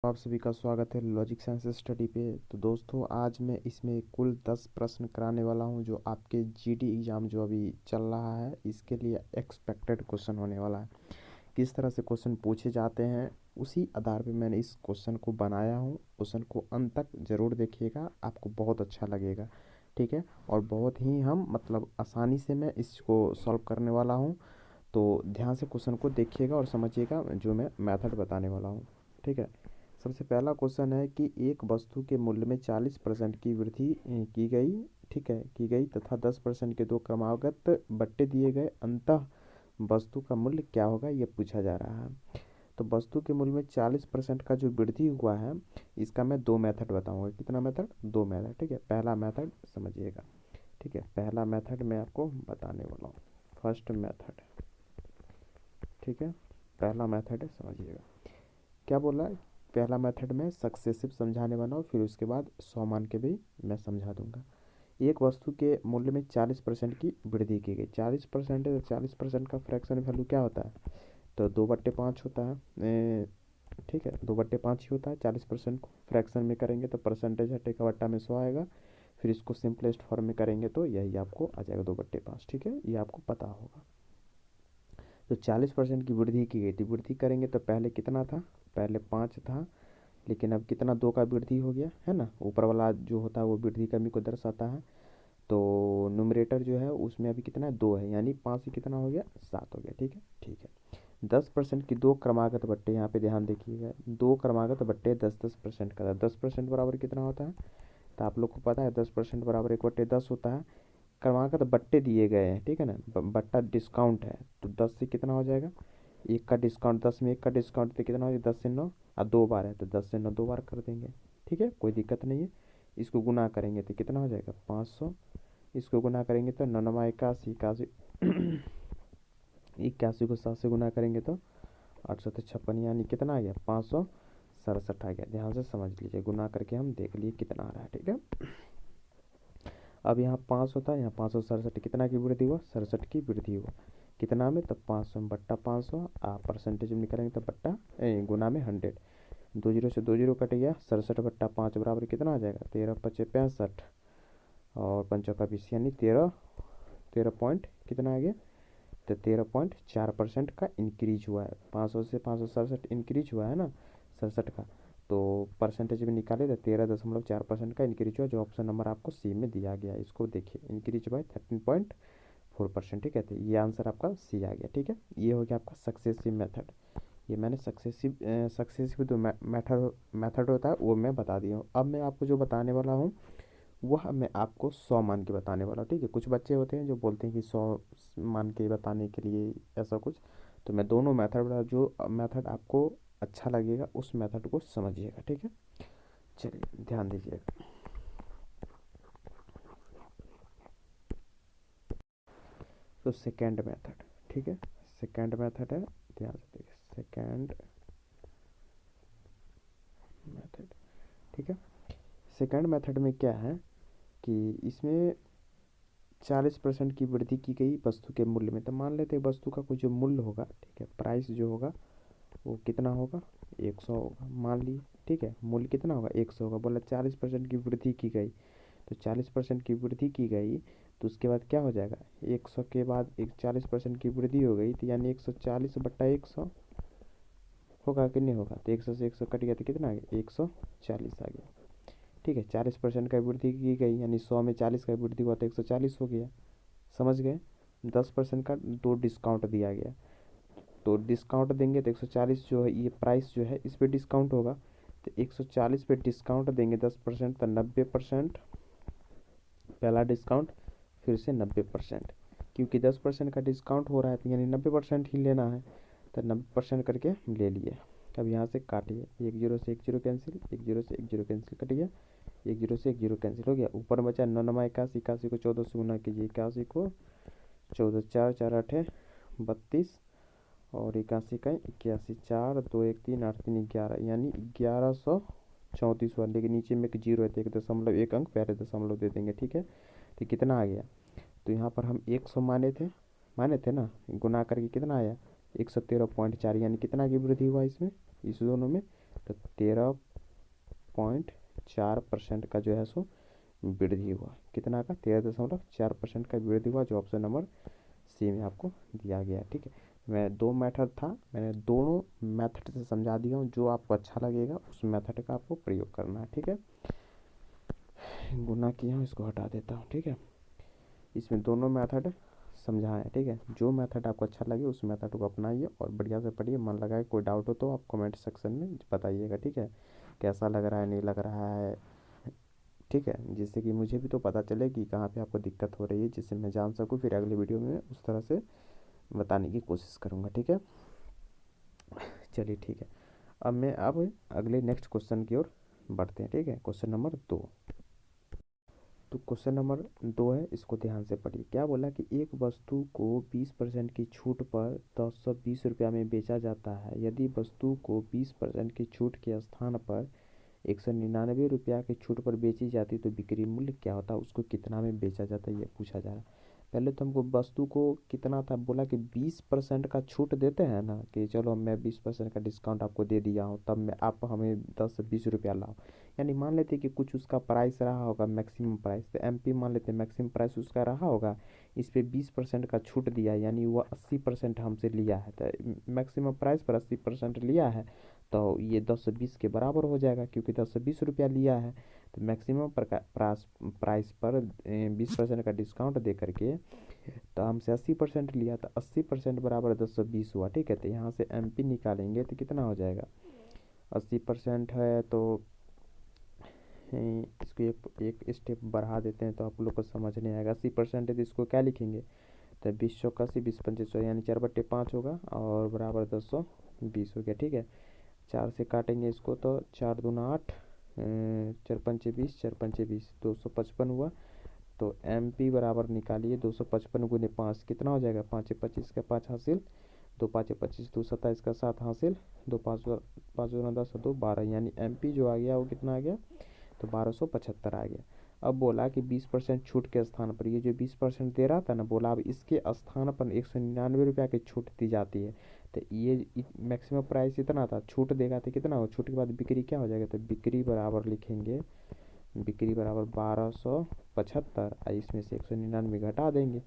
आप सभी का स्वागत है लॉजिक साइंस स्टडी पे। तो दोस्तों आज मैं इसमें कुल 10 प्रश्न कराने वाला हूं जो आपके जीडी एग्ज़ाम जो अभी चल रहा है इसके लिए एक्सपेक्टेड क्वेश्चन होने वाला है। किस तरह से क्वेश्चन पूछे जाते हैं उसी आधार पे मैंने इस क्वेश्चन को बनाया हूं। क्वेश्चन को अंत तक ज़रूर देखिएगा, आपको बहुत अच्छा लगेगा। ठीक है, और बहुत ही आसानी से मैं इसको सॉल्व करने वाला हूँ। तो ध्यान से क्वेश्चन को देखिएगा और समझिएगा जो मैं मेथड बताने वाला हूँ। ठीक है, सबसे पहला क्वेश्चन है कि एक वस्तु के मूल्य में 40% की वृद्धि की गई। ठीक है, की गई तथा 10% के दो क्रमागत बट्टे दिए गए, अंततः वस्तु का मूल्य क्या होगा, ये पूछा जा रहा है। तो वस्तु के मूल्य में 40% का जो वृद्धि हुआ है इसका मैं दो मेथड बताऊंगा। कितना मेथड? दो मेथड। ठीक है, पहला मेथड समझिएगा। ठीक है, पहला मेथड मैं आपको बताने वाला हूँ, फर्स्ट मेथड। ठीक है, पहला मेथड है, समझिएगा क्या बोला है। पहला मेथड में सक्सेसिव समझाने वाला हूँ, फिर उसके बाद 100 मान के भी मैं समझा दूंगा। एक वस्तु के मूल्य में 40% की वृद्धि की गई। 40% है तो 40% का फ्रैक्शन वैल्यू क्या होता है? तो 2/5 होता है। ठीक है, 2/5 ही होता है। 40% को फ्रैक्शन में करेंगे तो परसेंटेज हटेगा, बट्टा में 100 आएगा। फिर इसको सिंपलेस्ट फॉर्म में करेंगे तो यही आपको आ जाएगा 2/5। ठीक है, ये आपको पता होगा। तो 40% की वृद्धि की गई थी। वृद्धि करेंगे तो पहले कितना था? पहले 5 था, लेकिन अब कितना? 2 का वृद्धि हो गया है ना। ऊपर वाला जो होता है वो वृद्धि कमी को दर्शाता है। तो न्यूमरेटर जो है उसमें अभी कितना है? 2 है, यानी 5 से कितना हो गया? 7 हो गया। ठीक है, ठीक है। 10% की दो क्रमागत बट्टे, यहाँ पे ध्यान देखिएगा, दो क्रमागत बट्टे 10% का था। 10% बराबर कितना होता है? तो आप लोग को पता है 10% बराबर 1/10 होता है। क्रमागत बट्टे दिए गए हैं, ठीक है ना। बट्टा डिस्काउंट है तो 10 से कितना हो जाएगा? एक का डिस्काउंट, 10 में एक का डिस्काउंट तो कितना हो जाएगा? 10 से 9, और 2 बार है तो 10 से 9 2 बार कर देंगे। ठीक है, कोई दिक्कत नहीं है। इसको गुना करेंगे तो कितना हो जाएगा? 500। इसको गुना करेंगे तो 9 9 81, 81 81 को 7 से गुना करेंगे तो 856, यानी कितना आ गया? 567 आ गया। ध्यान से समझ लीजिए, गुना करके हम देख लिए कितना आ रहा है। ठीक है, अब यहाँ 5 होता है, यहाँ 567, कितना की वृद्धि हुआ? 67 की वृद्धि हुआ। कितना में? तब 500 में बट्टा 500, परसेंटेज में निकालेंगे तो बट्टा गुना में 100। 2 जीरो से 2 जीरो कट गया। 67/5 बराबर कितना आ जाएगा? 13×5 = 65, और 5 का 20, यानी 13 पॉइंट कितना आ गया? तो 13.4% का इंक्रीज हुआ है। 500 से 567 इंक्रीज हुआ है ना, 67 का। तो परसेंटेज में निकाले तो 13.4% का इंक्रीज हुआ, जो ऑप्शन नंबर आपको सी में दिया गया है। इसको देखिए, इंक्रीज बाय 13.4%। ठीक है, तो ये आंसर आपका सी आ गया। ठीक है, ये हो गया आपका सक्सेसिव मेथड। ये मैंने सक्सेसिव जो मेथड मेथड होता है वो मैं बता दिया हूँ। अब मैं आपको जो बताने वाला हूँ वह मैं आपको 100 मान के बताने वाला हूँ। ठीक है, कुछ बच्चे होते हैं जो बोलते हैं कि 100 मान के बताने के लिए ऐसा कुछ। तो मैं दोनों मेथड बता, जो मेथड आपको अच्छा लगेगा उस मेथड को समझिएगा। ठीक है, चलिए ध्यान दीजिएगा। तो सेकेंड मेथड, ठीक है, सेकेंड मेथड है, ध्यान से देखिए, सेकेंड मेथड। ठीक है, सेकेंड मेथड में क्या है कि इसमें 40% की वृद्धि की गई वस्तु के मूल्य में। तो मान लेते हैं वस्तु का कुछ जो मूल्य होगा, ठीक है, प्राइस जो होगा वो कितना होगा? 100 होगा, मान लिए। ठीक है, मूल्य कितना होगा? 100 होगा। बोला 40% की वृद्धि की गई, तो 40% की वृद्धि की गई तो उसके बाद क्या हो जाएगा? 100 के बाद एक 40% की वृद्धि हो गई तो यानी 140/100 होगा कि नहीं होगा? तो 100 से 100 कट गया तो कितना आ गया? 140 आ गया। ठीक है, 40% का वृद्धि की गई, यानी 100 में 40 का वृद्धि हुआ तो 140 हो गया। समझ गए? 10% का दो डिस्काउंट दिया गया, तो डिस्काउंट देंगे तो 140 जो है, ये प्राइस जो है इस पर डिस्काउंट होगा। तो 140 पे डिस्काउंट देंगे 10%, तो 90%। पहला डिस्काउंट, फिर से 90%, क्योंकि 10% का डिस्काउंट हो रहा है तो यानी 90% ही लेना है। तो 90% करके हम ले लिए। अब यहाँ से काटिए, 1 जीरो से 1 जीरो कैंसिल, 1 जीरो से 1 जीरो कैंसिल, कट गया। 1 जीरो से 1 जीरो कैंसिल हो गया। ऊपर बचा 9 9 81, 81 को 14 से गुना कीजिए, 81 को 14, 4 4 8 32, और 81 का 81, 4 2 1 3 8 3 11, यानी 1134 हुआ। लेकिन नीचे में एक जीरो है तो 1.1 अंक पहले दशमलव दे देंगे। ठीक है, तो कितना आ गया? तो यहाँ पर हम 100 माने थे ना, गुना करके कितना आया? 113.4, यानी कितना की वृद्धि हुआ इसमें, इस दोनों में? तो 13.4% का जो है सो वृद्धि हुआ। कितना का? 13.4% का वृद्धि हुआ, जो ऑप्शन नंबर सी में आपको दिया गया। ठीक है, मैं दो मेथड था, मैंने दोनों मेथड से समझा दिया हूँ। जो आपको अच्छा लगेगा उस मेथड का आपको प्रयोग करना है। ठीक है, गुना किया हूँ, इसको हटा देता हूँ। ठीक है, इसमें दोनों मेथड समझाएं। ठीक है, जो मेथड आपको अच्छा लगे उस मेथड को अपनाइए और बढ़िया से पढ़िए, मन लगाए। कोई डाउट हो तो आप कमेंट सेक्शन में बताइएगा। ठीक है, कैसा लग रहा है, नहीं लग रहा है। ठीक है, जिससे कि मुझे भी तो पता चले कि कहाँ पे आपको दिक्कत हो रही है, जिससे मैं जान सकूँ, फिर अगले वीडियो में उस तरह से बताने की कोशिश करूँगा। ठीक है, चलिए ठीक है, अब अगले नेक्स्ट क्वेश्चन की ओर बढ़ते हैं। ठीक है, क्वेश्चन नंबर 2। तो क्वेश्चन नंबर 2 है, इसको ध्यान से पढ़िए। क्या बोला कि एक वस्तु को 20% की छूट पर 1020 रुपया में बेचा जाता है। यदि वस्तु को 20% की छूट के स्थान पर 199 रुपया की छूट पर बेची जाती तो बिक्री मूल्य क्या होता? उसको कितना में बेचा जाता, ये पूछा जा रहा है। पहले तो हमको वस्तु को कितना था, बोला कि 20% का छूट देते हैं ना, कि चलो मैं 20% का डिस्काउंट आपको दे दिया हूँ, तब मैं आप हमें 10 से 20 रुपया लाओ। यानी मान लेते कि कुछ उसका प्राइस रहा होगा, मैक्सिमम प्राइस, तो एमपी मान लेते मैक्सिमम प्राइस उसका रहा होगा, इस पर 20% का छूट दिया, यानी वह 80% हमसे लिया है। तो मैक्सिमम प्राइस पर 80% लिया है, तो ये 10 से 20 के बराबर हो जाएगा, क्योंकि 10 से 20 रुपया लिया है। तो मैक्सिमम प्राइस पर 20% का डिस्काउंट दे करके तो हमसे 80% लिया, तो 80% बराबर 1020 हुआ। ठीक है, तो यहाँ से एमपी निकालेंगे तो कितना हो जाएगा? 80% है तो इसको एक स्टेप बढ़ा देते हैं तो आप लोग को समझ नहीं आएगा। 80% है तो इसको क्या लिखेंगे? तो 20 20 25 यानी 4/5 होगा और बराबर 1020 हो गया। ठीक है, 4 से काटेंगे इसको तो 4 दूना 8, 4 पंचे 20, 4 पंचे 20, 255 हुआ। तो एम पी बराबर निकालिए 255 गुने 5 कितना हो जाएगा? 5 25 का 5 हासिल, 2 5 25, 2 27 का 7 हासिल, 2 5 5 10 2 12, यानी एम पी जो आ गया वो कितना आ गया? तो 1275 आ गया। अब बोला कि 20% छूट के स्थान पर, ये जो 20% दे रहा था ना, बोला अब इसके स्थान पर 199 रुपया की छूट दी जाती है। तो ये मैक्सिमम प्राइस इतना था, छूट देगा तो कितना हो? छूट के बाद बिक्री क्या हो जाएगा? तो बिक्री बराबर लिखेंगे, बिक्री बराबर 1275, इसमें से 199 घटा देंगे।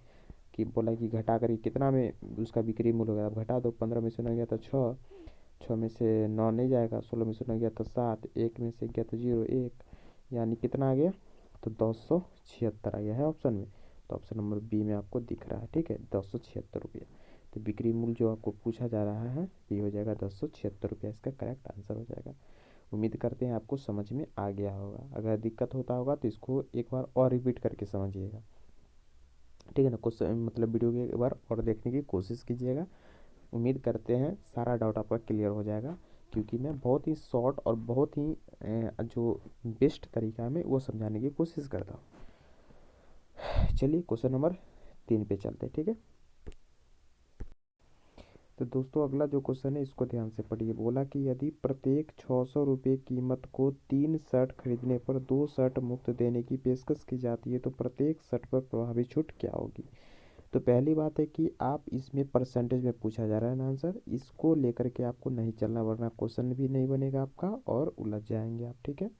कि बोला कि घटा कर कितना में उसका बिक्री मूल्य होगा, अब घटा दो। 15 में से 9 गया तो 6, 6 में से 9 नहीं जाएगा, 16 में से 9 गया तो 7, 1 में से गया तो 0, 1, यानी कितना आ गया? तो 1076 आ गया है ऑप्शन में। तो ऑप्शन नंबर बी में आपको दिख रहा है। ठीक है, 1076 रुपया। तो बिक्री मूल्य जो आपको पूछा जा रहा है ये हो जाएगा 1076 रुपया, इसका करेक्ट आंसर हो जाएगा। उम्मीद करते हैं आपको समझ में आ गया होगा। अगर दिक्कत होता होगा तो इसको एक बार और रिपीट करके समझिएगा। ठीक है ना, क्वेश्चन मतलब वीडियो को एक बार और देखने की कोशिश कीजिएगा। उम्मीद करते हैं सारा डाउट आपका क्लियर हो जाएगा, क्योंकि मैं बहुत ही शॉर्ट और बहुत ही जो बेस्ट तरीका में वो समझाने की कोशिश करता हूँ। चलिए क्वेश्चन नंबर 3 पे चलते हैं। ठीक है, तो दोस्तों अगला जो क्वेश्चन है इसको ध्यान से पढ़िए। बोला कि यदि प्रत्येक 600 रुपये कीमत को 3 शर्ट खरीदने पर 2 शर्ट मुफ्त देने की पेशकश की जाती है तो प्रत्येक शर्ट पर प्रभावी छूट क्या होगी? तो पहली बात है कि आप इसमें परसेंटेज में पूछा जा रहा है ना आंसर, इसको लेकर के आपको नहीं चलना, वरना क्वेश्चन भी नहीं बनेगा आपका और उलझ जाएंगे आप। ठीक है,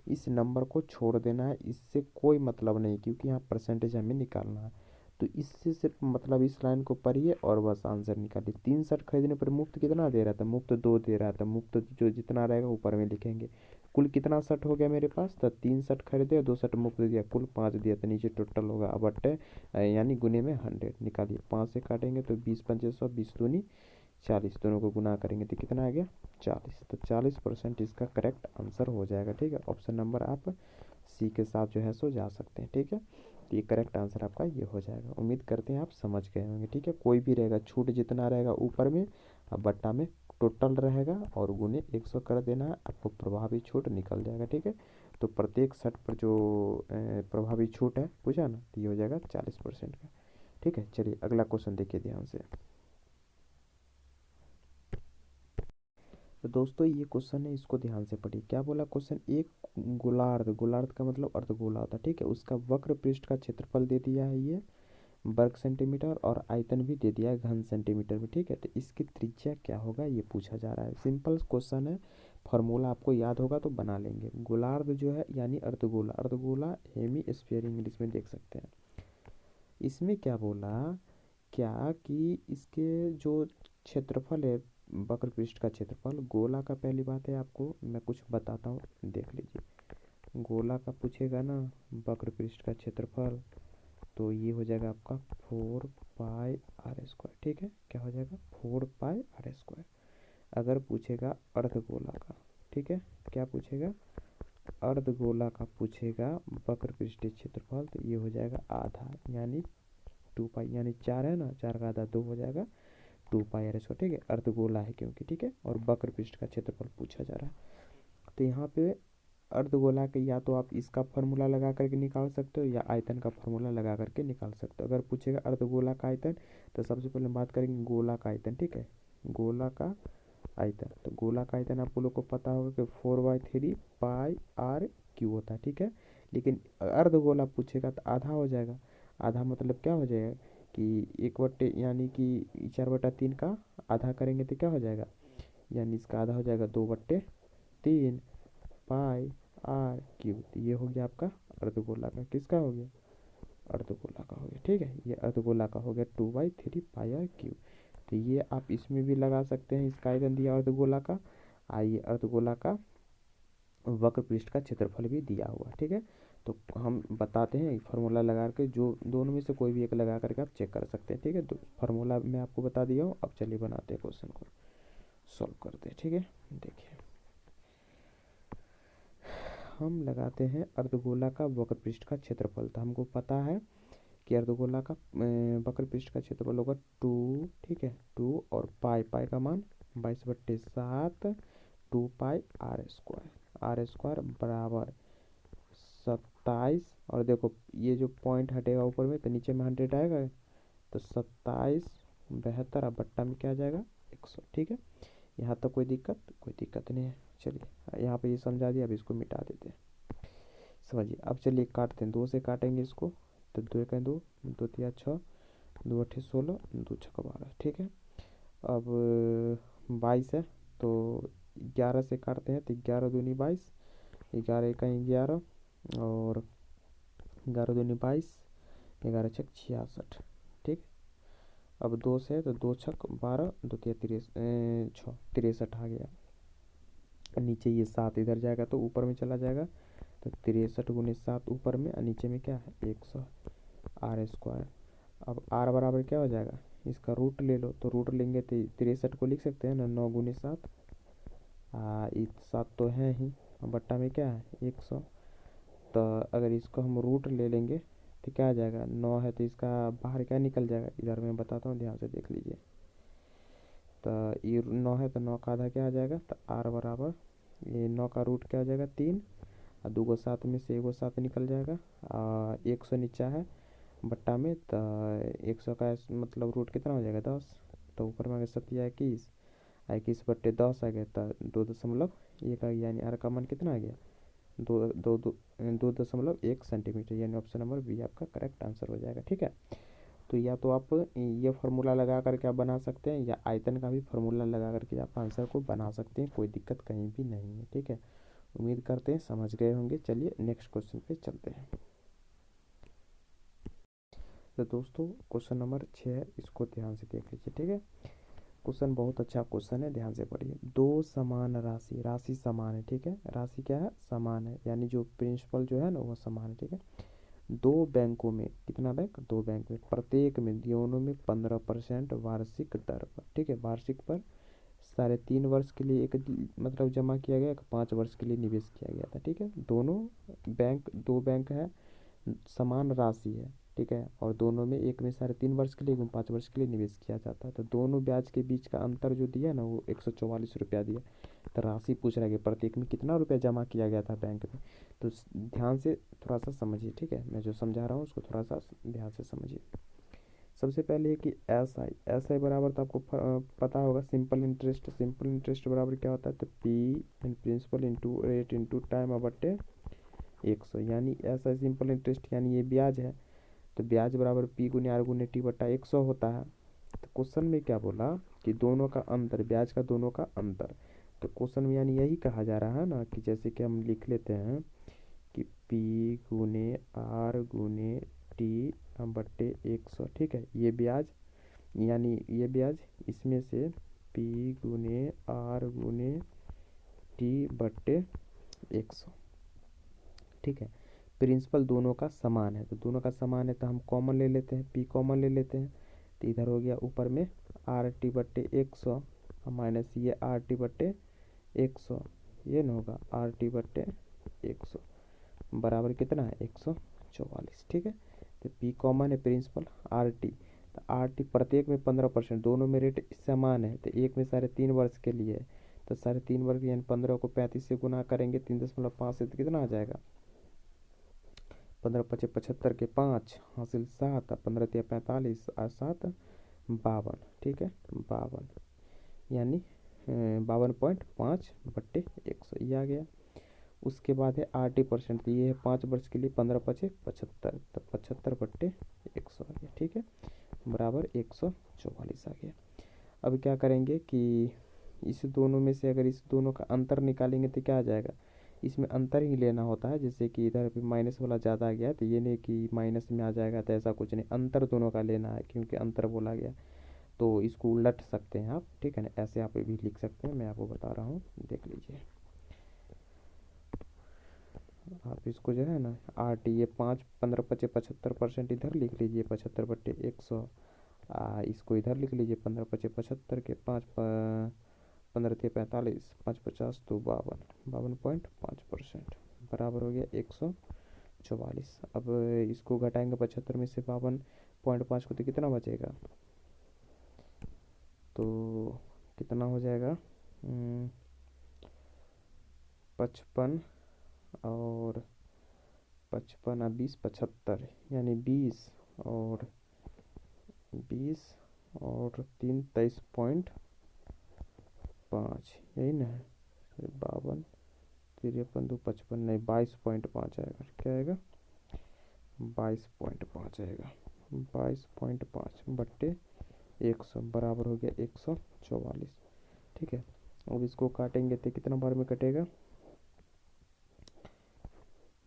इस नंबर को छोड़ देना है, इससे कोई मतलब नहीं, क्योंकि यहाँ परसेंटेज हमें निकालना है। तो इससे सिर्फ मतलब इस लाइन को पढ़िए और बस आंसर निकालिए। 3 शर्ट खरीदने पर मुफ्त कितना दे रहा था? मुफ्त 2 दे रहा था। मुफ्त जो जितना रहेगा ऊपर में लिखेंगे। कुल कितना शर्ट हो गया मेरे पास? तो 3 शर्ट खरीदे और 2 शर्ट मुफ्त दिया, कुल 5 दिया, तो नीचे टोटल होगा अब बट्टे यानी गुने में 100 निकालिए। 5 से काटेंगे तो 20 पंचे 100, 20 दूनी 40, दोनों को गुना करेंगे तो कितना आ गया? 40। तो 40% इसका करेक्ट आंसर हो जाएगा। ठीक है, ऑप्शन नंबर आप सी के साथ जो है सो जा सकते हैं। ठीक है, तो ये करेक्ट आंसर आपका ये हो जाएगा। उम्मीद करते हैं आप समझ गए होंगे। ठीक है, कोई भी रहेगा, छूट जितना रहेगा ऊपर में अब बट्टा में टोटल रहेगा और गुने 100 कर देना है, आपको प्रभावी छूट निकल जाएगा। ठीक है, तो प्रत्येक शर्ट पर जो प्रभावी छूट है पूछा ना, तो ये हो जाएगा 40% का। ठीक है, चलिए अगला क्वेश्चन देखिए ध्यान से। तो दोस्तों ये क्वेश्चन है, इसको ध्यान से पढ़िए। क्या बोला क्वेश्चन? एक गोलार्ध, गोलार्ध का मतलब अर्धगोला होता है। ठीक है, उसका वक्र पृष्ठ का क्षेत्रफल दे दिया है ये वर्ग सेंटीमीटर और आयतन भी दे दिया है घन सेंटीमीटर में। ठीक है, तो इसकी त्रिज्या क्या होगा ये पूछा जा रहा है। सिंपल क्वेश्चन है, फार्मूला आपको याद होगा तो बना लेंगे। गोलार्ध जो है यानी अर्धगोला, अर्धगोला हेमिस्फीयर इंग्लिश में देख सकते हैं। इसमें क्या बोला, क्या कि इसके जो क्षेत्रफल है, वक्र पृष्ठ का क्षेत्रफल गोला का, पहली बात है आपको मैं कुछ बताता हूँ, देख लीजिए। गोला का पूछेगा ना वक्र पृष्ठ का क्षेत्रफल, तो ये हो जाएगा आपका 4πr²। ठीक है, क्या हो जाएगा 4πr²। अगर पूछेगा अर्धगोला का, ठीक है, क्या पूछेगा, अर्धगोला का पूछेगा वक्र पृष्ठीय क्षेत्रफल, तो ये हो जाएगा आधा, यानी 2π, यानी 4 है ना, 4 का आधा 2 हो जाएगा 2πr²। ठीक है, अर्धगोला है क्योंकि, ठीक है, और वक्र पृष्ठ का क्षेत्रफल पूछा जा रहा है। तो यहाँ पे अर्धगोला के या तो आप इसका फार्मूला लगा करके निकाल सकते हो या आयतन का फार्मूला लगा करके निकाल सकते हो। अगर पूछेगा अर्धगोला का आयतन, तो सबसे पहले बात करेंगे गोला का आयतन। ठीक है, गोला का आयतन, तो गोला का आयतन आप लोग को पता होगा कि 4/3πr³ होता है। ठीक है, लेकिन अर्धगोला पूछेगा तो आधा हो जाएगा। आधा मतलब क्या हो जाएगा कि 1/, यानी कि 4/3 का आधा करेंगे तो क्या हो जाएगा, यानी इसका आधा हो जाएगा 2/3 πr³। ये हो गया आपका अर्धगोला का, किसका हो गया, अर्धगोला का हो गया। ठीक है, ये अर्धगोला का हो गया 2/3πr³। तो ये आप इसमें भी लगा सकते हैं, इसका आयतन दिया अर्धगोला का, आइए अर्धगोला का वक्र पृष्ठ का क्षेत्रफल भी दिया हुआ। ठीक है, तो हम बताते हैं फार्मूला लगा के, जो दोनों में से कोई भी एक लगा करके आप चेक कर सकते हैं। ठीक है, तो फार्मूला मैं आपको बता दिया हूँ। अब चलिए बनाते हैं क्वेश्चन को, सॉल्व करते हैं। ठीक है, देखिए हम लगाते हैं अर्धगोला का वक्र पृष्ठ का क्षेत्रफल। तो हमको पता है कि अर्धगोला का वक्र पृष्ठ का क्षेत्रफल होगा 2। ठीक है, 2 और पाई का मान 22/7 2πr²। r² बराबर 27, और देखो ये जो पॉइंट हटेगा ऊपर में तो नीचे में 100 आएगा, तो 27/72 अब बट्टा में क्या आ जाएगा 100। ठीक है, यहाँ तक कोई दिक्कत नहीं है। चलिए यहाँ पे ये समझा दिया, अब इसको मिटा देते हैं, समझिए। अब चलिए काटते हैं, 2 से काटेंगे इसको, तो 2 का 2, 2 तिया 6, 2 अठे 16, 2 छक्का 12। ठीक है, अब 22 है, तो 11 से काटते हैं, तो 11 दूनी 22, 11 एक 11, और 11 दूनी 22, 11 छक 66। ठीक, अब 2 से है तो 2 छक 12, 2 तिया 63 आ गया। नीचे ये 7 इधर जाएगा तो ऊपर में चला जाएगा, तो 63 × 7 ऊपर में, और नीचे में क्या है 100 r²। अब r बराबर क्या हो जाएगा, इसका रूट ले लो, तो रूट लेंगे तो 63 को लिख सकते हैं ना 9 × 7, 7 तो है ही, बट्टा में क्या है 100। तो अगर इसको हम रूट ले लेंगे तो क्या आ जाएगा, 9 है तो इसका बाहर क्या निकल जाएगा, इधर मैं बताता हूँ, ध्यान से देख लीजिए। तो ये 9 है तो 9 का आधा क्या आ जाएगा, तो r बराबर, ये 9 का रूट क्या आ जाएगा 3, और 2 को 7 में से 1 7 निकल जाएगा, 100 नीचा है बट्टा में, तो 100 का मतलब रूट कितना हो जाएगा 10, तो ऊपर में आ गया 7 21/10 आ गया, तो 2.1 आ गया, यानी r का मान कितना आ गया 2.1 सेंटीमीटर, यानी ऑप्शन नंबर बी आपका करेक्ट आंसर हो जाएगा। ठीक है, तो या तो आप ये फार्मूला लगा करके आप बना सकते हैं, या आयतन का भी फार्मूला लगा करके आप आंसर को बना सकते हैं, कोई दिक्कत कहीं भी नहीं है। ठीक है, उम्मीद करते हैं समझ गए होंगे। चलिए नेक्स्ट क्वेश्चन पे चलते हैं। तो दोस्तों क्वेश्चन नंबर 6 है, इसको ध्यान से देख लीजिए। ठीक है, क्वेश्चन बहुत अच्छा क्वेश्चन है, ध्यान से पढ़िए। 2 समान राशि, राशि समान है। ठीक है, राशि क्या है, समान है, यानी जो प्रिंसिपल जो है ना वो समान है। ठीक है, 2 बैंकों में, कितना बैंक, 2 बैंक में, प्रत्येक में, दोनों में 15% वार्षिक दर पर, ठीक है, वार्षिक पर 3.5 वर्ष के लिए एक मतलब जमा किया गया, 5 वर्ष के लिए निवेश किया गया था। ठीक है, दोनों बैंक, 2 बैंक है, समान राशि है। ठीक है, और दोनों में, एक में 3.5 वर्ष के लिए, 5 वर्ष के लिए निवेश किया जाता है। तो दोनों ब्याज के बीच का अंतर जो दिया ना वो 144 रुपया दिया। तो राशि पूछ रहा है कि प्रत्येक में कितना रुपया जमा किया गया था बैंक में। तो ध्यान से थोड़ा सा समझिए। ठीक है, मैं जो समझा रहा हूँ उसको थोड़ा सा ध्यान से समझिए। सबसे पहले है कि एस आई बराबर, तो आपको पता होगा सिंपल इंटरेस्ट। सिंपल इंटरेस्ट बराबर क्या होता है, तो P in principle into rate into time बटे 100, यानी एस आई सिंपल इंटरेस्ट, यानी ये ब्याज है, तो ब्याज बराबर पी × r × t बटा 100 होता है। तो क्वेश्चन में क्या बोला कि दोनों का अंतर, ब्याज का दोनों का अंतर, तो क्वेश्चन में यानी यही कहा जा रहा है ना कि जैसे कि हम लिख लेते हैं कि P गुने R गुने T बट्टे 100, ठीक है। ये ब्याज यानी ये ब्याज इसमें से P गुने R गुने T बट्टे 100, ठीक है। प्रिंसिपल दोनों का समान है, तो दोनों का समान है तो हम कॉमन ले लेते हैं, P कॉमन ले लेते हैं। तो इधर हो गया ऊपर में RT बट्टे 100 माइनस ये RT बट्टे 100, ये ना होगा RT बट्टे 100 बराबर कितना है 144, ठीक है। तो P कॉमन है प्रिंसिपल RT, तो RT प्रत्येक में 15%, दोनों में रेट समान है। तो एक में 3.5 वर्ष के लिए है, तो 3.5 वर्ष यानी 15 को 35 से गुना करेंगे 3.5 से, तो कितना आ जाएगा 15 पचे 75 के 5 हासिल 7, 15 तिया 45 और 7 52, ठीक है 52 यानी 52.5 बट्टे 100 ये आ गया। उसके बाद है RT%, तो ये है 5 वर्ष के लिए 15 पचे 75, तो 75 बट्टे 100 आ गया, ठीक है बराबर 144 आ गया। अब क्या करेंगे कि इस दोनों में से अगर इस दोनों का अंतर निकालेंगे तो क्या आ जाएगा, इसमें अंतर ही लेना होता है। जैसे कि इधर भी माइनस वाला ज़्यादा आ गया है तो ये नहीं कि माइनस में आ जाएगा, तो ऐसा कुछ नहीं, अंतर दोनों का लेना है क्योंकि अंतर बोला गया। तो इसको उलट सकते हैं आप, ठीक है ना, ऐसे आप भी लिख सकते हैं, मैं आपको बता रहा हूँ, देख लीजिए आप इसको जो है ना RT ये 5 15 पचे 75% इधर लिख लीजिए 75 बट्टे 100, इसको इधर लिख लीजिए 15 पचे 75 के 5 15 थे 45 5 50 तो 52.5% बराबर हो गया 144। अब इसको घटाएंगे 75 में से 52.5 को, तो कितना बचेगा, तो कितना हो जाएगा 55 और 55 और 20 75 यानी 20 और 3 23.5 यही ना है, 52 53 2 55 नहीं 22.5 आएगा, क्या आएगा 22.5 आएगा, 22.5 बट्टे 100 बराबर हो गया 144, ठीक है। अब इसको काटेंगे तो कितना बार में कटेगा,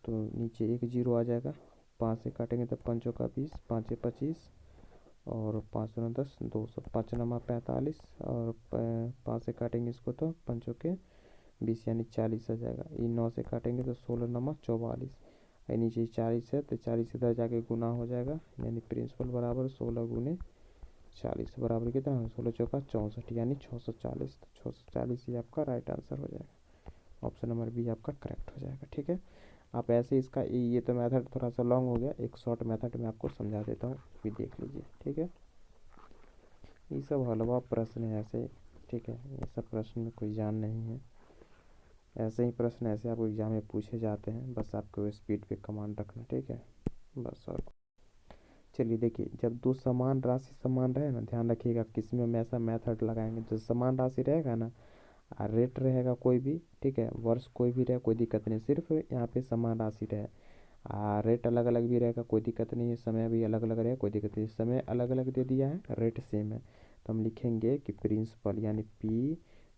तो नीचे एक जीरो आ जाएगा, 5 से काटेंगे तो 5 का 20 5 25 और 5 9 10 200 5 नमा 45 और 5 से काटेंगे इसको तो 5 के 20 यानी 40 आ जाएगा। ये 9 से काटेंगे तो 16 नमा 44, और नीचे 40 है तो 40 इधर जाके गुना हो जाएगा, यानी प्रिंसिपल बराबर 16 गुने 40 बराबर कितना है 16 चौका 64 यानी 640, तो 640 ही आपका राइट आंसर हो जाएगा, ऑप्शन नंबर बी आपका करेक्ट हो जाएगा, ठीक है। आप ऐसे इसका ये तो मेथड थोड़ा सा लॉन्ग हो गया, एक शॉर्ट मेथड में आपको समझा देता हूँ, भी देख लीजिए, ठीक है। ये सब हलवा प्रश्न है ऐसे, ठीक है, ये सब प्रश्न में कोई जान नहीं है, ऐसे ही प्रश्न ऐसे आपको एग्जाम में पूछे जाते हैं, बस आपको स्पीड पे कमांड रखना, ठीक है बस। और चलिए देखिए, जब दो समान राशि समान रहे ना, ध्यान रखिएगा किसी में हम ऐसा मेथड लगाएंगे, जो समान राशि रहेगा ना रेट रहेगा कोई भी, ठीक है, वर्ष कोई भी रहे कोई दिक्कत नहीं, सिर्फ यहाँ पे समान राशि रहे, रेट अलग अलग भी रहेगा कोई दिक्कत नहीं है, समय भी अलग अलग रहेगा कोई दिक्कत नहीं, समय अलग अलग दे दिया है रेट सेम है, तो हम लिखेंगे कि प्रिंसिपल यानी P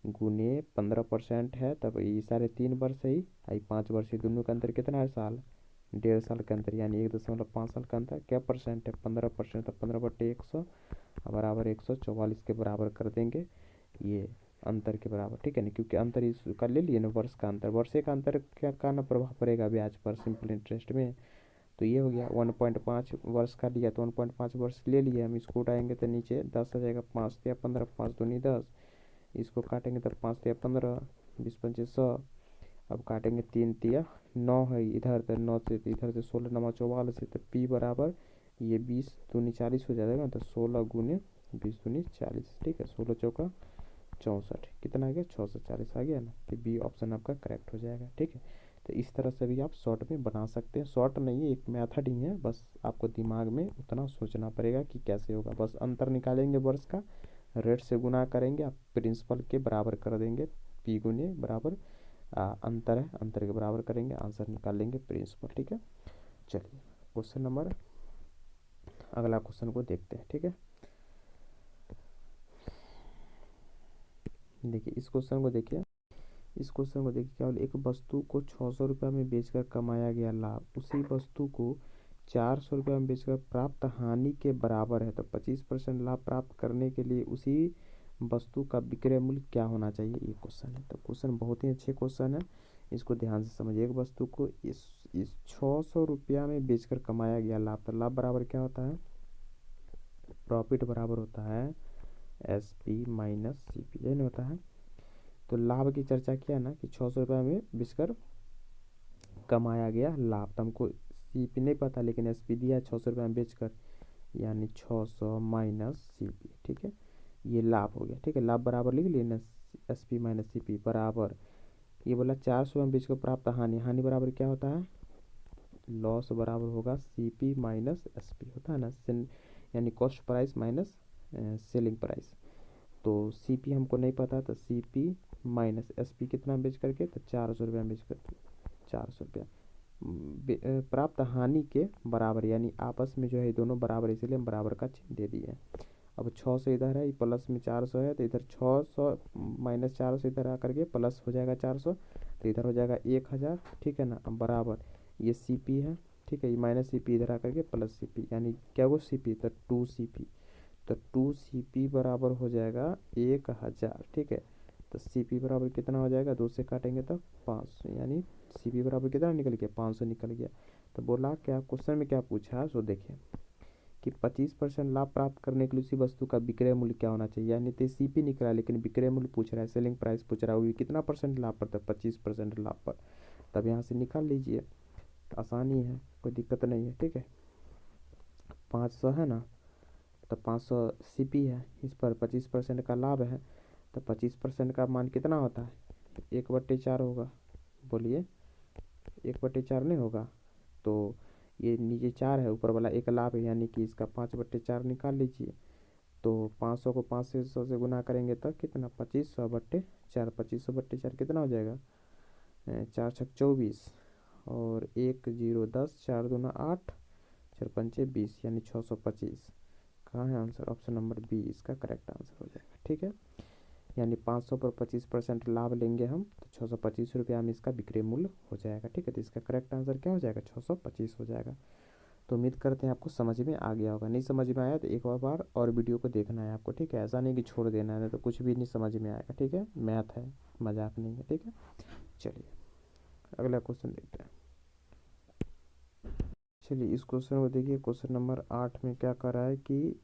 गुने 15% है, तब ये 3.5 वर्ष है ही 5 वर्ष, दोनों का अंतर कितना है साल 1.5 साल का अंतर, यानी 1.5 साल का अंतर, क्या परसेंट है 15%, तो 15 बट्टे 100 बराबर 144 के बराबर कर देंगे, ये अंतर के बराबर, ठीक है ना, क्योंकि अंतर इसका ले लिए ना वर्ष का अंतर, वर्ष का अंतर क्या का ना प्रभाव पड़ेगा ब्याज पर सिंपल इंटरेस्ट में, तो ये हो गया 1.5 वर्ष का लिया तो 1.5 वर्ष ले लिए हम, इसको उठाएंगे तो नीचे 10 आ जाएगा, 5 या 15 5 दूनी 10, इसको काटेंगे तो 5 या 15 20 25 100, अब काटेंगे 3 तिया 9 है इधर, तो 9 से इधर से 16 नमा 44 तो P बराबर ये 20 दूनी 40 हो जाएगा, तो 16 गुने 20 दूनी 40, ठीक है 16 चौका 64 कितना आ गया 640 आ गया ना, तो बी ऑप्शन आपका करेक्ट हो जाएगा, ठीक है। तो इस तरह से भी आप शॉर्ट में बना सकते हैं, शॉर्ट नहीं एक मेथड ही है, बस आपको दिमाग में उतना सोचना पड़ेगा कि कैसे होगा, बस अंतर निकालेंगे वर्ष का, रेट से गुना करेंगे, आप प्रिंसिपल के बराबर कर देंगे, P गुने बराबर अंतर है, अंतर के बराबर करेंगे, आंसर निकाल लेंगे प्रिंसिपल, ठीक है। चलिए क्वेश्चन नंबर अगला क्वेश्चन को देखते हैं, ठीक है। देखिए इस क्वेश्चन को देखिए, इस क्वेश्चन को देखिए क्या बोले, एक वस्तु को 600 रुपये में बेचकर कमाया गया लाभ उसी वस्तु को 400 रुपये में बेचकर प्राप्त हानि के बराबर है, तो 25% लाभ प्राप्त करने के लिए उसी वस्तु का विक्रय मूल्य क्या होना चाहिए, ये क्वेश्चन है। तो क्वेश्चन बहुत ही अच्छे क्वेश्चन है, इसको ध्यान से समझिए। एक वस्तु को इस 600 रुपया में बेचकर कमाया गया लाभ, तो लाभ बराबर क्या होता है, प्रॉफिट बराबर होता है S P minus C P, यही नहीं होता है। तो लाभ की चर्चा किया ना कि 600 रुपये में बेचकर कमाया गया लाभ, तो हमको सी पी नहीं पता लेकिन एस पी दिया 600 रुपये में बेचकर, यानी 600 माइनस सी पी, ठीक है, ये लाभ हो गया। ठीक है, लाभ बराबर लिख लिए ना, S P minus C P बराबर, ये बोला 400 में बेचकर प्राप्त हानि, हानि बराबर क्या होता है, लॉस बराबर होगा C P minus S P, होता है ना, यानी cost price minus selling price. तो सी पी हमको नहीं पता, तो C P minus S P कितना बेच करके, तो 400 रुपया बेच करके, 400 रुपया प्राप्त हानि के बराबर, यानी आपस में जो है दोनों बराबर, इसीलिए हम बराबर का चिन्ह दे दिए। अब 600 इधर है, प्लस में 400 है, तो इधर 600 माइनस 400 इधर आ करके प्लस हो जाएगा 400, तो इधर हो जाएगा 1000, ठीक है ना। अब बराबर ये सी पी है, ठीक है, ये माइनस सी पी इधर आ करके प्लस सी पी, यानी क्या वो सी पी, तो 2 सी पी, तो 2 सी पी बराबर हो जाएगा 1000, ठीक है। तो सी पी बराबर कितना हो जाएगा, 2 से काटेंगे तो 500, यानी सी पी बराबर कितना निकल गया, 500 निकल गया। तो बोला क्या क्वेश्चन में क्या पूछा, सो देखिए कि 25% लाभ प्राप्त करने के लिए उसी वस्तु का विक्रय मूल्य क्या होना चाहिए, यानी तो सी पी निकला लेकिन विक्रय मूल्य पूछ रहा है, सेलिंग प्राइस पूछ रहा है, वो कितना परसेंट लाभ पर, तो 25% लाभ पर। तब यहाँ से निकाल लीजिए, आसानी है, कोई दिक्कत नहीं है, ठीक है। 500 है ना, तो 500 सी पी है, इस पर 25% का लाभ है, तो 25% का मान कितना होता है, 1/4 होगा, बोलिए 1/4 नहीं होगा। तो ये नीचे 4 है, ऊपर वाला एक लाभ है, यानी कि इसका 5/4 निकाल लीजिए। तो 500 को 500 से गुना करेंगे तो कितना, 2500/4, 2500/4 कितना हो जाएगा, 4×6 = 24, और 1 0 10, 4×2 = 8, 4×5 = 20, यानी 625। कहाँ है आंसर, ऑप्शन नंबर बी इसका करेक्ट आंसर हो जाएगा, ठीक है। यानी 500 पर 25% लाभ लेंगे हम, तो 625 रुपया में इसका विक्रय मूल्य हो जाएगा, ठीक है। तो इसका करेक्ट आंसर क्या हो जाएगा, 625 हो जाएगा। तो उम्मीद करते हैं आपको समझ में आ गया होगा, नहीं समझ में आया तो एक और बार और वीडियो को देखना है आपको, ठीक है, ऐसा नहीं कि छोड़ देना है, तो कुछ भी नहीं समझ में आएगा, ठीक है, मैथ है, मजाक नहीं है, ठीक है। चलिए अगला क्वेश्चन देखते हैं। चलिए इस क्वेश्चन को देखिए, क्वेश्चन नंबर 8 में क्या कर रहा है कि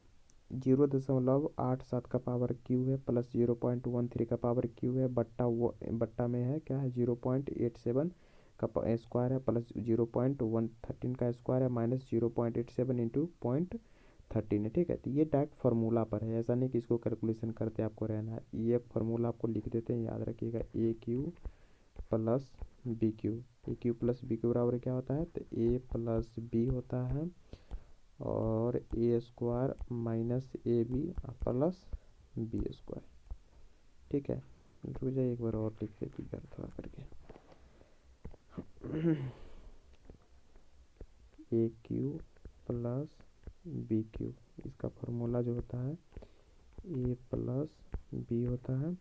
0.87 का पावर क्यू है प्लस 0.13 का पावर क्यू है, बट्टा में है क्या है, 0.87 का स्क्वायर है प्लस 0.113 का स्क्वायर है माइनस 0.87 इंटू 0.13 है, ठीक है। तो ये डायरेक्ट फार्मूला पर है, ऐसा नहीं कि इसको कैलकुलेशन करते आपको रहना है, ये फार्मूला आपको लिख देते हैं, याद रखिएगा, ए क्यू प्लस बी क्यू, ए क्यू प्लस बी क्यू बराबर क्या होता है, तो ए प्लस बी होता है, और A square minus A B plus B square, ठीक है। रुक जाइए एक बार और लिख देती है थोड़ा करके, A cube plus B cube, इसका फार्मूला जो होता है ए प्लस बी होता है,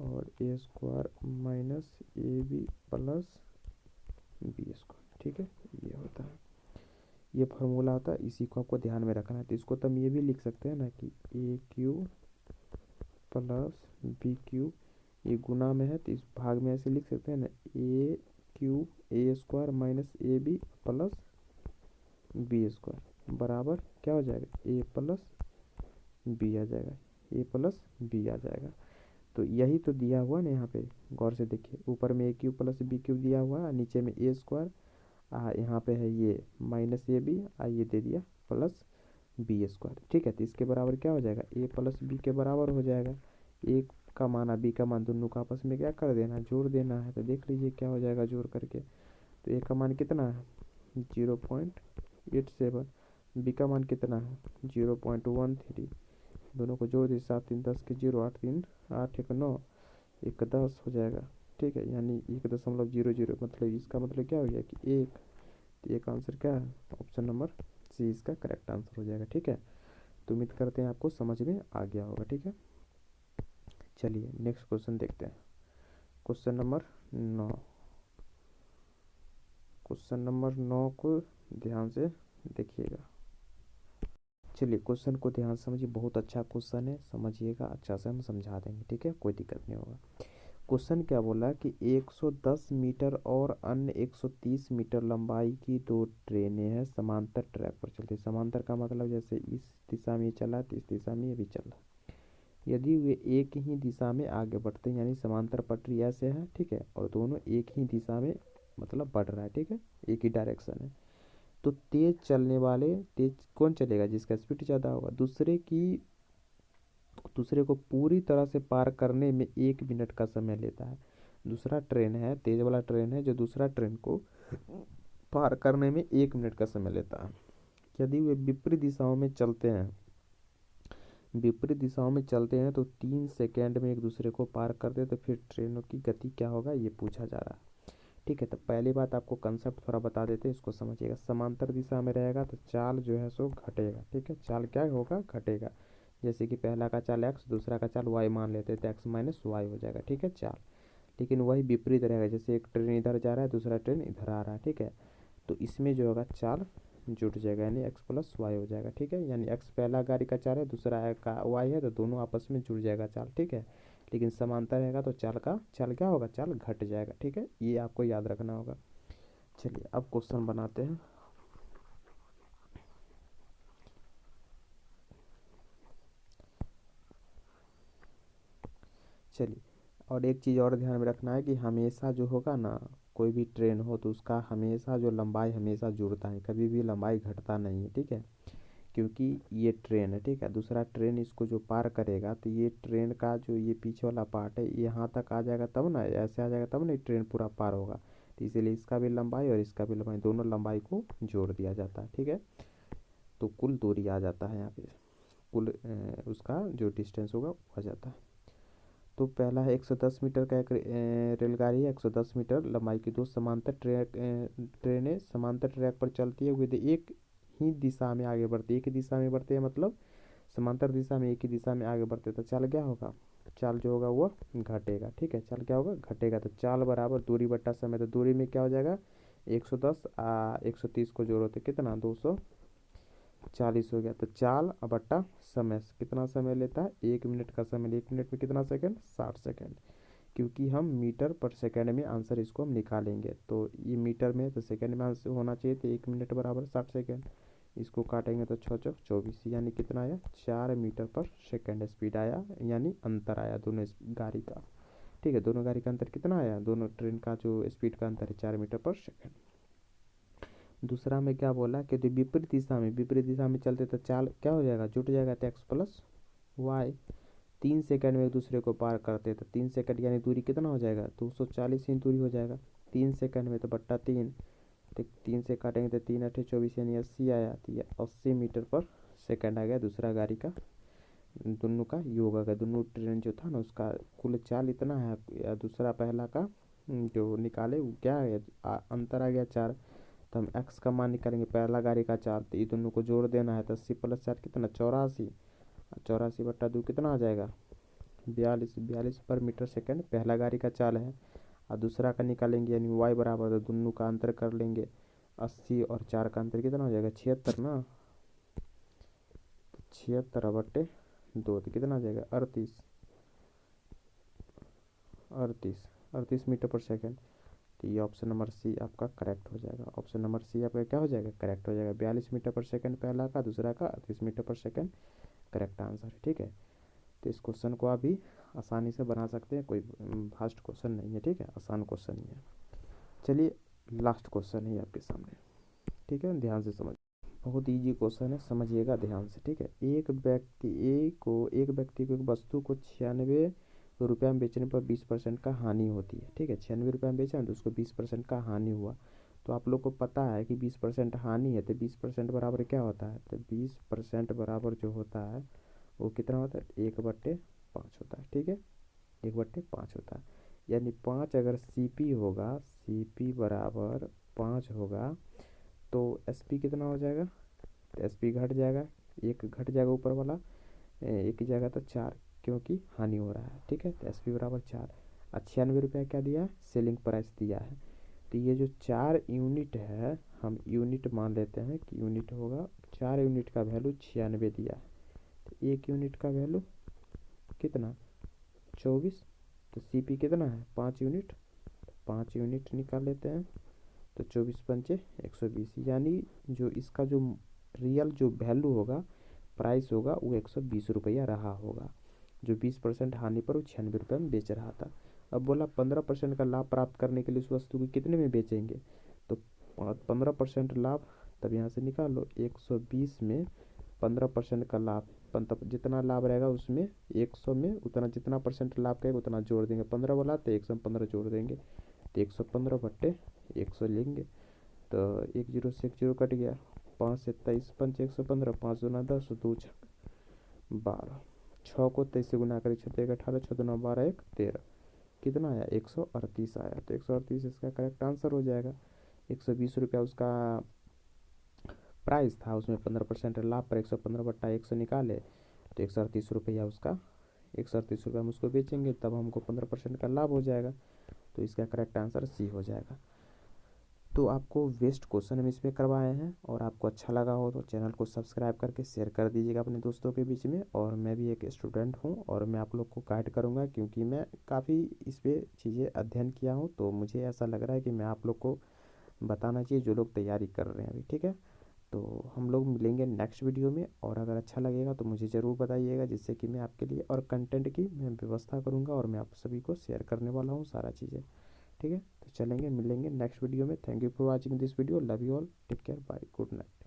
और A square minus A B plus B square, ठीक है, ये होता है, ये फार्मूला होता है, इसी को आपको ध्यान में रखना है। तो इसको तो हम ये भी लिख सकते हैं ना कि ए क्यू प्लस बी क्यू, ये गुना में है तो इस भाग में ऐसे लिख सकते हैं ना, A cube A square minus A B plus B square बराबर क्या हो जाएगा, ए प्लस बी आ जाएगा, ए प्लस बी आ जाएगा। तो यही तो दिया हुआ ना यहाँ पे, गौर से देखिए, ऊपर में ए क्यू प्लस बी क्यू दिया हुआ है, नीचे में ए स्क्वायर, यहाँ पे है ये माइनस ए बी, ये दे दिया प्लस बी स्क्वायर, ठीक है। तो इसके बराबर क्या हो जाएगा, ए प्लस बी के बराबर हो जाएगा, ए का मान बी का मान दोनों का आपस में क्या कर देना है, जोड़ देना है। तो देख लीजिए क्या हो जाएगा जोड़ करके, तो ए का मान कितना है 0.87, बी का मान कितना है 0.13, दोनों को जोड़ दीजिए, 7 3 10 के 0, 8 3 8 1 9, 1 10 हो जाएगा, ठीक है, यानी 1.00, मतलब इसका मतलब क्या हो गया कि 1, तो एक आंसर क्या है, ऑप्शन नंबर सी इसका करेक्ट आंसर हो जाएगा, ठीक है। तो उम्मीद करते हैं आपको समझ में आ गया होगा, ठीक है। चलिए नेक्स्ट क्वेश्चन देखते हैं। क्वेश्चन नंबर 9, क्वेश्चन नंबर 9 को ध्यान से देखिएगा। चलिए क्वेश्चन को ध्यान से समझिए, बहुत अच्छा क्वेश्चन है, समझिएगा, अच्छा से हम समझा देंगे, ठीक है, कोई दिक्कत नहीं होगा। क्वेश्चन क्या बोला कि 110 मीटर और अन्य 130 मीटर लंबाई की दो ट्रेनें हैं, समांतर ट्रैक पर चलती है। समांतर का मतलब जैसे इस दिशा में ये चला है तो इस दिशा में ये भी चल रहा है। यदि वे एक ही दिशा में आगे बढ़ते हैं, यानी समांतर पटरी ऐसे है, ठीक है, और दोनों एक ही दिशा में मतलब बढ़ रहा है, ठीक है, एक ही डायरेक्शन है, तो तेज चलने वाले, तेज कौन चलेगा, जिसका स्पीड ज़्यादा होगा, दूसरे को पूरी तरह से पार करने में 1 मिनट का समय लेता है। दूसरा ट्रेन है, तेज वाला ट्रेन है, जो दूसरा ट्रेन को पार करने में 1 मिनट का समय लेता है। यदि वे विपरीत दिशाओं में चलते हैं तो 3 सेकेंड में एक दूसरे को पार करते हैं, तो फिर ट्रेनों की गति क्या होगा, ये पूछा जा रहा है, ठीक है। तो पहली बात आपको कंसेप्ट थोड़ा बता देते हैं, इसको समझिएगा। समांतर दिशा में रहेगा तो चाल जो है सो घटेगा, ठीक है, चाल क्या होगा, घटेगा। जैसे कि पहला का चाल एक्स, दूसरा का चाल वाई मान लेते हैं, तो एक्स माइनस वाई हो जाएगा, ठीक है, चाल। लेकिन वही विपरीत रहेगा, जैसे एक ट्रेन इधर जा रहा है, दूसरा ट्रेन इधर आ रहा है, ठीक है, तो इसमें जो होगा चाल जुट जाएगा, यानी एक्स प्लस वाई हो जाएगा, ठीक है, यानी एक्स पहला गाड़ी का चाल है, दूसरा का वाई है, तो दोनों आपस में जुड़ जाएगा चाल, ठीक है। लेकिन समांतर रहेगा तो चाल क्या होगा, चाल घट जाएगा, ठीक है, ये आपको याद रखना होगा। चलिए अब क्वेश्चन बनाते हैं। चलिए, और एक चीज़ और ध्यान में रखना है कि हमेशा जो होगा ना, कोई भी ट्रेन हो तो उसका हमेशा जो लंबाई हमेशा जुड़ता है, कभी भी लंबाई घटता नहीं है, ठीक है, क्योंकि ये ट्रेन है, ठीक है, दूसरा ट्रेन इसको जो पार करेगा तो ये ट्रेन का जो ये पीछे वाला पार्ट है यहाँ तक आ जाएगा, तब ना ऐसे आ जाएगा, तब ना ये ट्रेन पूरा पार होगा। तो इसीलिए इसका भी लंबाई और इसका भी लंबाई, दोनों लंबाई को जोड़ दिया जाता है, ठीक है, तो कुल दूरी आ जाता है यहाँ पे, कुल उसका जो डिस्टेंस होगा वो आ जाता है। तो पहला है 110 मीटर का एक रेलगाड़ी है, 110 मीटर लंबाई की दो ट्रेनें समांतर ट्रैक पर चलती है, विद एक ही दिशा में आगे बढ़ती है, एक ही दिशा में बढ़ते हैं मतलब समांतर दिशा में एक ही दिशा में आगे बढ़ते हैं, तो चाल क्या होगा, चाल जो होगा वो घटेगा, ठीक है, चाल क्या होगा, घटेगा। तो चाल बराबर दूरी बट्टा समय, तो दूरी में क्या हो जाएगा, 110 130 को जोड़ो तो कितना, 240 हो गया। तो चाल बट्टा समय कितना समय लेता है, 1 मिनट का समय, 1 मिनट में कितना सेकंड, 60 सेकंड, क्योंकि हम मीटर पर सेकंड में आंसर इसको हम निकालेंगे, तो ये मीटर में तो सेकंड में आंसर होना चाहिए, तो 1 मिनट बराबर 60 सेकंड, इसको काटेंगे तो 6 चौक 24, यानी कितना आया, 4 मीटर पर सेकंड स्पीड आया, यानी अंतर आया दोनों गाड़ी का, ठीक है, दोनों गाड़ी का अंतर कितना आया, दोनों ट्रेन का जो स्पीड का अंतर है 4 मीटर पर सेकंड। दूसरा में क्या बोला कि विपरीत दिशा में चलते तो चाल क्या हो जाएगा, जुट जाएगा, तो एक्स प्लस वाई। 3 सेकंड में एक दूसरे को पार करते तो 3 सेकंड यानी दूरी कितना हो जाएगा, 240 ही दूरी हो जाएगा, 3 सेकंड में तो बट्टा 3, तो 3 से काटेंगे तो 3 × 8 = 24, यानी 80 आया, तो ये 80 मीटर पर सेकंड आ गया दूसरा गाड़ी का, दोनों का योग आ गया, दोनों ट्रेन जो था ना उसका कुल चाल इतना है, या दूसरा पहला का जो निकाले वो क्या है, अंतर आ गया 4, तो हम एक्स का मान निकालेंगे, पहला गाड़ी का चाल, तो ये दोनों को जोड़ देना है, तो 80 + 4 कितना, 84, 84/2 कितना आ जाएगा, 42 पर मीटर सेकंड पहला गाड़ी का चाल है, और दूसरा का निकालेंगे, यानी वाई बराबर, तो दोनों का अंतर कर लेंगे, 80 और 4 का अंतर कितना हो जाएगा, 76 ना, 76/2 तो कितना आ जाएगा, 38 मीटर पर सेकंड। तो ये ऑप्शन नंबर सी आपका करेक्ट हो जाएगा, ऑप्शन नंबर सी आपका क्या हो जाएगा, करेक्ट हो जाएगा, 42 मीटर पर सेकंड पहला का, दूसरा का 38 मीटर पर सेकंड, करेक्ट आंसर है, ठीक है। तो इस क्वेश्चन को आप भी आसानी से बना सकते हैं, कोई फास्ट क्वेश्चन नहीं है, ठीक है, आसान क्वेश्चन ही है। चलिए लास्ट क्वेश्चन है आपके सामने, ठीक है, ध्यान से समझ, बहुत इजी क्वेश्चन है, समझिएगा ध्यान से, ठीक है। एक व्यक्ति को एक वस्तु को 96 रुपये में बेचने पर 20% का हानि होती है, ठीक है, 96 रुपये में बेचा तो उसको 20% का हानि हुआ, तो आप लोग को पता है कि 20% हानि है, तो 20% बराबर क्या होता है, तो 20% बराबर जो होता है वो कितना होता है, 1/5 होता है, ठीक है, 1/5 होता है, यानी 5 अगर सीपी होगा, सीपी बराबर 5 होगा, तो एसपी कितना हो जाएगा, तो एसपी घट जाएगा, एक घट जाएगा ऊपर वाला, एक ही जाएगा तो 4, क्योंकि हानि हो रहा है, ठीक है, तो एसपी बराबर 4। और 96 रुपया क्या दिया है, सेलिंग प्राइस दिया है। तो ये जो 4 यूनिट है, हम यूनिट मान लेते हैं कि यूनिट होगा, 4 यूनिट का वैल्यू 96 दिया है। तो 1 यूनिट का वैल्यू कितना, 24। तो सीपी कितना है, 5 यूनिट, 5 यूनिट निकाल लेते हैं। तो 24 पंचे 120, यानी जो इसका जो रियल जो वैल्यू होगा, प्राइस होगा, वो 120 रुपया रहा होगा। जो 20% हानि पर वो 96 रुपये में बेच रहा था। अब बोला 15% का लाभ प्राप्त करने के लिए उस वस्तु को कितने में बेचेंगे। तो 15% लाभ, तब यहाँ से निकाल लो, 120 में 15% का लाभ, जितना लाभ रहेगा उसमें 100 में उतना, जितना परसेंट लाभ करेगा उतना जोड़ देंगे। 15 बोला तो 100 में 15 जोड़ देंगे, तो 115 बट्टे 100 लेंगे। तो 1 जीरो से 1 जीरो कट गया, 5 से 23 पंच 115, 5 दूना 10, 2 12, 6 को 23 से गुना करें, 6 18, 6 दूना 12, 1 13, कितना आया, 138 आया। तो 138 इसका करेक्ट आंसर हो जाएगा। 120 रुपया उसका प्राइस था, उसमें 15% लाभ पर 115 बट्टा 100 निकाले, तो 138 रुपया उसका, 138 रुपये हम उसको बेचेंगे, तब हमको 15% का लाभ हो जाएगा। तो इसका करेक्ट आंसर सी हो जाएगा। तो आपको वेस्ट क्वेश्चन हम इसमें करवाए हैं, और आपको अच्छा लगा हो तो चैनल को सब्सक्राइब करके शेयर कर दीजिएगा अपने दोस्तों के बीच में। और मैं भी एक स्टूडेंट हूं, और मैं आप लोग को गाइड करूंगा, क्योंकि मैं काफ़ी इस पर चीज़ें अध्ययन किया हूं, तो मुझे ऐसा लग रहा है कि मैं आप लोग को बताना चाहिए जो लोग तैयारी कर रहे हैं अभी। ठीक है, तो हम लोग मिलेंगे नेक्स्ट वीडियो में, और अगर अच्छा लगेगा तो मुझे ज़रूर बताइएगा, जिससे कि मैं आपके लिए और कंटेंट की मैं व्यवस्था करूँगा, और मैं आप सभी को शेयर करने वाला हूँ सारा चीज़ें। ठीक है, तो चलेंगे, मिलेंगे नेक्स्ट वीडियो में। Thank you for watching this video, love you all, take care, bye, good night.